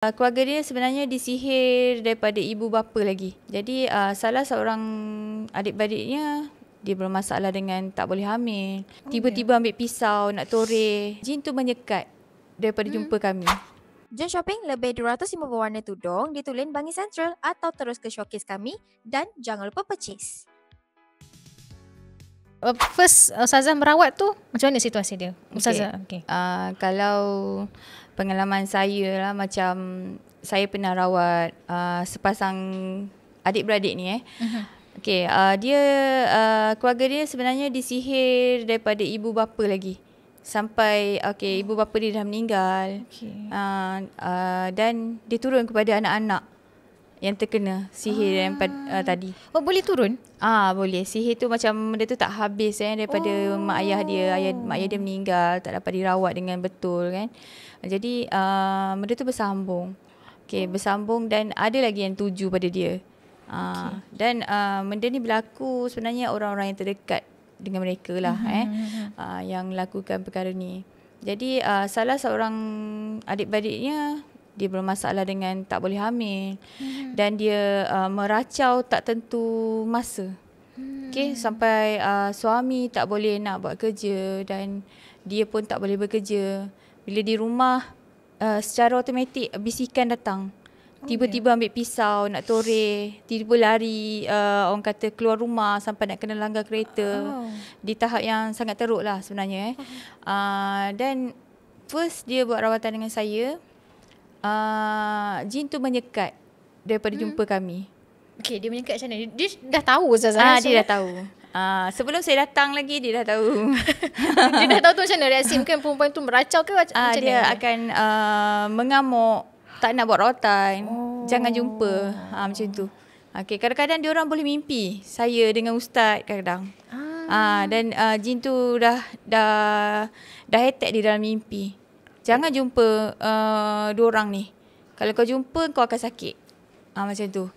Keluarga dia sebenarnya disihir daripada ibu bapa lagi. Jadi salah seorang adik-beradiknya dia bermasalah dengan tak boleh hamil. Tiba-tiba ambil pisau nak toreh. Jin tu menyekat daripada jumpa kami. Jom shopping lebih 250 warna tudung di Tulen Bangi Central atau terus ke showcase kami dan jangan lupa purchase. First Ustazah merawat tu macam mana situasi dia? Ustazah, Okay. Kalau pengalaman saya lah, macam saya pernah rawat sepasang adik-beradik ni Okay, dia keluarga dia sebenarnya disihir daripada ibu bapa lagi. Sampai ibu bapa dia dah meninggal. Dan dia turun kepada anak-anak yang terkena sihir yang tadi. Oh, boleh turun? Boleh. Sihir tu macam benda tu tak habis daripada mak ayah dia. Mak ayah dia meninggal, tak dapat dirawat dengan betul kan. Jadi benda tu bersambung. Bersambung dan ada lagi yang tuju pada dia. Dan benda ni berlaku sebenarnya orang-orang yang terdekat dengan mereka lah yang lakukan perkara ni. Jadi salah seorang adik-beradiknya dia bermasalah dengan tak boleh hamil dan dia meracau tak tentu masa. Sampai suami tak boleh nak buat kerja dan dia pun tak boleh bekerja. Bila di rumah secara automatik bisikan datang. Tiba-tiba ambil pisau nak toreh, tiba lari orang kata keluar rumah sampai nak kena langgar kereta. Di tahap yang sangat teruk lah sebenarnya. Dan first dia buat rawatan dengan saya. Jin tu menyekat daripada jumpa kami. Okay, dia menyekat macam mana? Dia dah tahu Ustazah? Dia dah tahu. Sebelum saya datang lagi dia dah tahu. Dia dah tahu tu macam mana reaksi? Mungkin perempuan tu meracau ke macam mana? Dia akan mengamuk, tak nak buat rawatan, jangan jumpa. Macam tu. Kadang-kadang dia orang boleh mimpi saya dengan ustaz kadang. Dan jin tu dah attack di dalam mimpi. Jangan jumpa dua orang ni. Kalau kau jumpa kau akan sakit. Macam tu.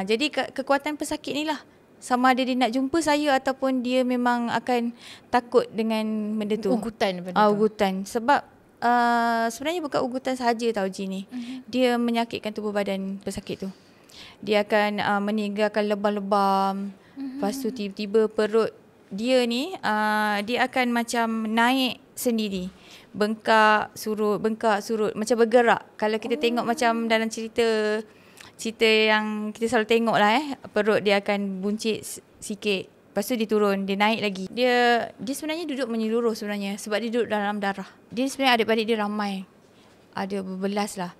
Jadi kekuatan pesakit ni lah. Sama ada dia nak jumpa saya ataupun dia memang akan takut dengan benda tu. Ugutan benda tu. Ugutan. Sebab sebenarnya bukan ugutan sahaja tau jin ni. Dia menyakitkan tubuh badan pesakit tu. Dia akan meninggalkan lebam-lebam. Lepas tu tiba-tiba perut dia ni dia akan macam naik sendiri. Bengkak surut macam bergerak. Kalau kita tengok macam dalam cerita yang kita selalu tengok lah perut dia akan buncit sikit. Lepas tu dia turun, dia naik lagi. Dia sebenarnya duduk menyeluruh sebenarnya sebab dia duduk dalam darah. Dia sebenarnya adik-adik dia ramai. Ada berbelas lah.